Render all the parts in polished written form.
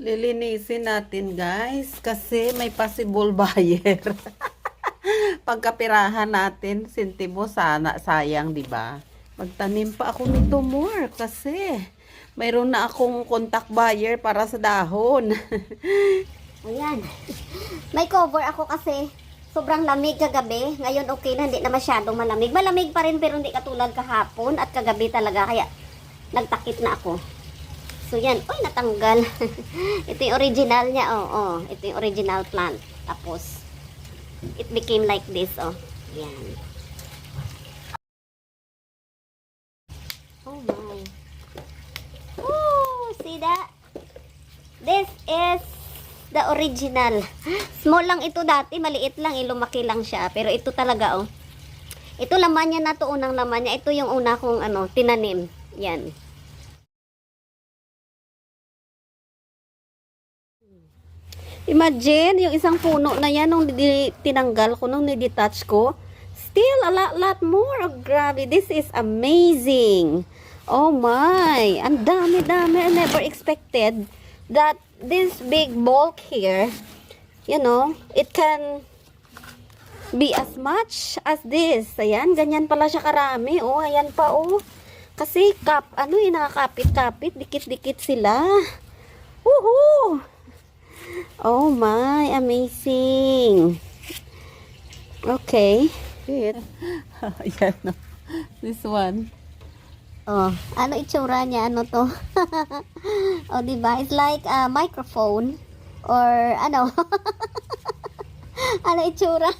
Lilinisin natin guys kasi may possible buyer. Pagkapirahan natin, sentimo sana, sayang 'di ba? Magtanim pa ako nito more kasi mayroon na akong contact buyer para sa dahon. Ayan. May cover ako kasi sobrang lamig kagabi. Ngayon okay na, hindi na masyadong malamig. Malamig pa rin pero hindi katulad kahapon at kagabi talaga. Kaya nagtakip na ako. So yan. Uy, natanggal. Ito yung original niya. Oh. Ito yung original plant. Tapos, it became like this. Oh. Yan. Oh my. Oh, see that? This is the original. Small lang ito dati, maliit lang, lumaki lang siya. Pero ito talaga, oh. Ito laman niya na to, unang laman niya. Ito yung una kong tinanim. Yan. Imagine, yung isang puno na yan, nung tinanggal ko, nung nidetach ko, still a lot more. Oh, grabe, this is amazing. Oh my, ang dami. I never expected that this big bulk here, you know, it can be as much as this. Ayan, ganyan pala siya karami. Oh, ayan pa, oh. Kasi, nakakapit-kapit, dikit-dikit sila. Woohoo! Oh my, amazing. Okay. Ayan, no. This one. Oh, ano itsura niya? Ano to? Oh, diba? It's like a microphone or ano? Ano itsura?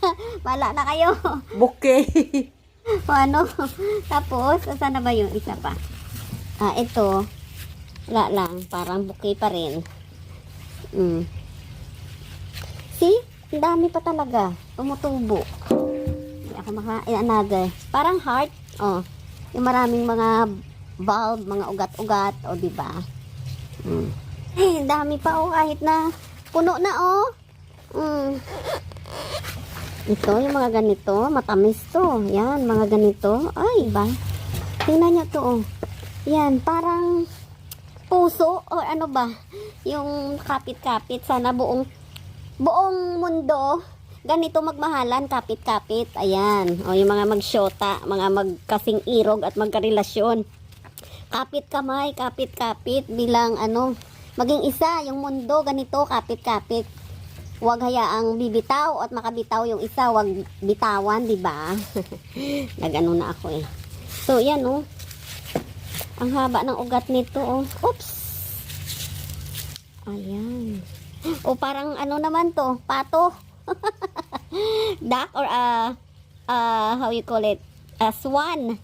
Wala na kayo. Bouquet. O ano? Tapos, saan na ba yung isa pa? Ito. Wala lang. Parang bouquet pa rin. See? Ang dami pa talaga. Tumutubo. Hindi ako another. Parang heart. Oh. Yung maraming mga bulb, mga ugat-ugat. O, diba? Ang dami pa, oh. Kahit na puno na, oh. Ito, yung mga ganito. Matamis to. Yan, mga ganito. Ay, ba? Tingnan nyo to, oh. Yan, parang puso or ano ba, yung kapit-kapit. Sana buong mundo ganito magmahalan, kapit-kapit. Ayan, o yung mga magsyota, mga magkasing irog at magkarelasyon, kapit kamay, kapit-kapit bilang maging isa yung mundo, ganito kapit-kapit. Huwag hayaang bibitaw at makabitaw yung isa, huwag bitawan, di ba? Nagano na ako eh. So yan, oh. Ang haba ng ugat nito, oh. Oops. Ayan. O parang naman to, pato. Duck or how you call it? A swan.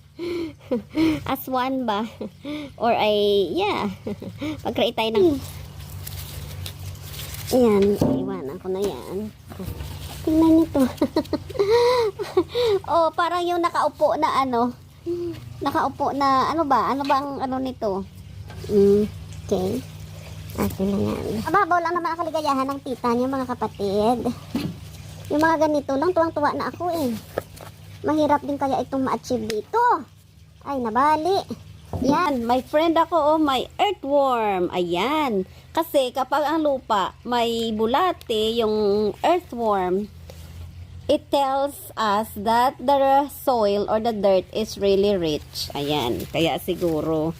A swan ba? Or yeah. Pag-create tayo ng ayan, iwanan ko na yan. Tingnan nyo to. Oh, parang yung nakaupo na nakaupo na, ano bang nito? Okay. Akin na yan. Ababaw lang naman ang kaligayahan ng tita niyo, mga kapatid. Yung mga ganito lang, tuwang-tuwa na ako eh. Mahirap din kaya itong ma-achieve dito. Ay, nabali. Yan, my friend ako, oh, may earthworm. Ayan. Kasi kapag ang lupa may bulate, yung earthworm, it tells us that the soil or the dirt is really rich. Ayan. Kaya siguro,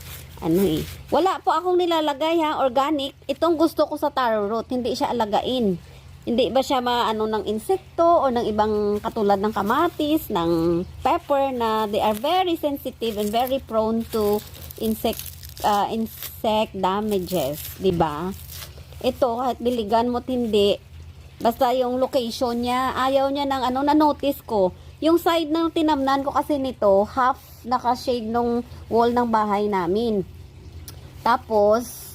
wala po akong nilalagay organic. Itong gusto ko sa taro root, hindi siya alagain. Hindi ba siya ng insekto o ng ibang katulad ng kamatis, ng pepper na they are very sensitive and very prone to insect damages, 'di ba? Ito kahit diligan mo hindi, basta yung location niya, ayaw niya ng na-notice ko. Yung side ng tinamnan ko kasi nito, half naka-shade nung wall ng bahay namin. Tapos,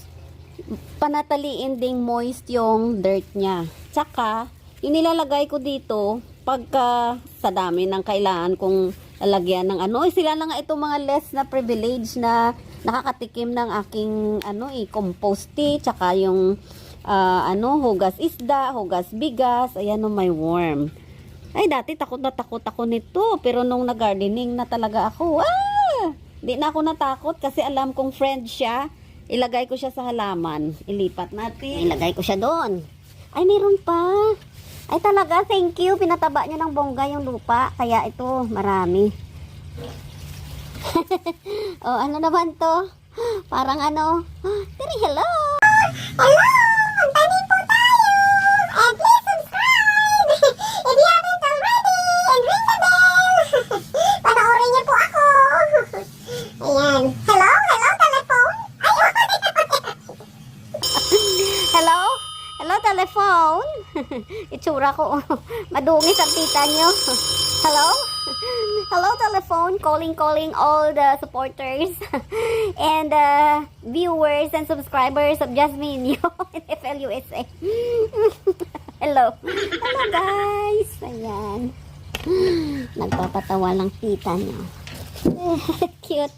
panataliin ding moist yung dirt niya. Tsaka, yung nilalagay ko dito, pagka sa dami ng kailangan kong lalagyan ng sila na nga itong mga less na privilege na nakakatikim ng aking compost tea, tsaka yung hugas isda, hugas bigas, ayan may worm. Ay, dati takot na takot ako nito, pero nung nag-gardening na talaga ako, di na ako natakot kasi alam kong friend siya Ilagay ko siya sa halaman. Ilipat natin. Ilagay ko siya doon. Ay, meron pa. Ay, talaga, thank you. Pinataba niyo ng bongga yung lupa. Kaya ito, marami. Oh, ano naman to? Parang ano? Tiri, hello! Hello! Magtanim po tayo! And please subscribe! If you haven't already! And ring the bell! Panoorin niyo po ako! Ayan. Hello? Hello, telephone? Hello? Hello, telephone? Itsura ko. Madungis ang tita nyo. Hello? Hello, telephone. Calling all the supporters and viewers and subscribers of Jasmine Yo in FLUSA. Hello. Hello, guys. Ayan. Nagpapatawa lang tita nyo. Cute.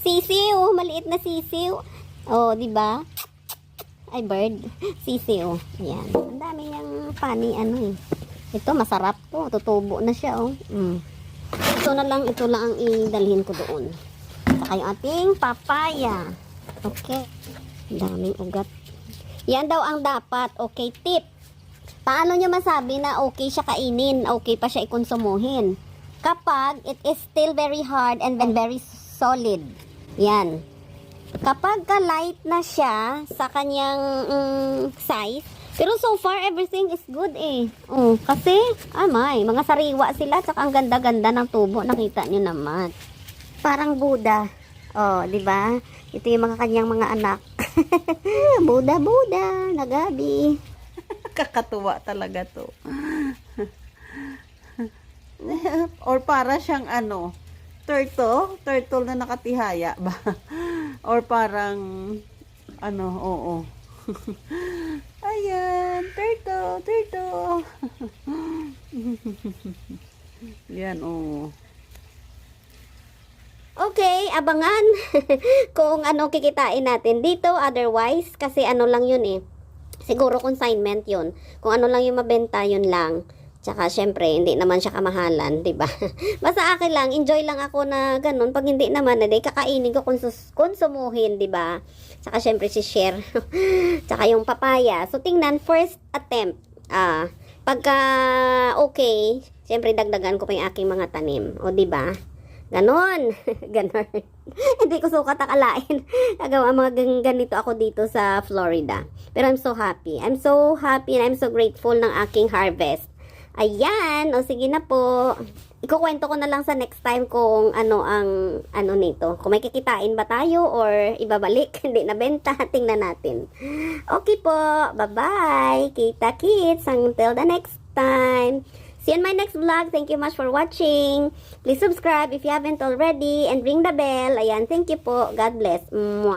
Sisiw. Maliit na sisiw. Oh, di ba? Ay, bird. Sisiw. Ayan. Ang dami yung funny, ano eh. Ito, masarap to. Tutubo na siya, oh. Ito lang ang idalhin ko doon. Saka yung ating papaya. Okay. Ang daming ugat. Yan daw ang dapat. Okay, tip. Paano nyo masabi na okay siya kainin? Okay pa siya ikonsumuhin? Kapag it is still very hard and very solid. Yan. Kapag ka-light na siya sa kanyang size, pero so far everything is good eh. Oh, kasi mga sariwa sila, tsaka ang ganda-ganda ng tubo, nakita nyo naman. Parang Buddha. Oh, di ba? Ito yung mga kanyang mga anak. Buddha, nagabi. Kakatuwa talaga to. Or para siyang ano, turtle na nakatihaya ba? Or parang ano, oo. Ayan, turtle. Yan, oo. Okay, abangan kung ano kikitain natin dito. Otherwise, kasi ano lang yun eh. Siguro consignment yun. Kung ano lang yung mabenta, yun lang. Tsaka, syempre, hindi naman siya kamahalan, 'di ba? Basta akin lang, enjoy lang ako na ganun. Pag hindi naman, edi kakainin ko, konsumuhin, 'di ba? Tsaka, syempre, si share. Tsaka yung papaya. So, tingnan, first attempt. Pagka okay, syempre, dagdagan ko pa yung aking mga tanim. O, 'di ba? Ganon. Ganon. Hindi ko sukat akalain. Nagawa mga ganito ako dito sa Florida. Pero I'm so happy. I'm so happy and I'm so grateful ng aking harvest. Ayan, o sige na po. Ikukwento ko na lang sa next time kung ano ang nito. Kung may kikitain ba tayo or ibabalik, hindi na benta, tingnan natin. Okay po, bye-bye. Kita kits, until the next time. See you in my next vlog. Thank you much for watching. Please subscribe if you haven't already and ring the bell. Ayan, thank you po. God bless. Mwah.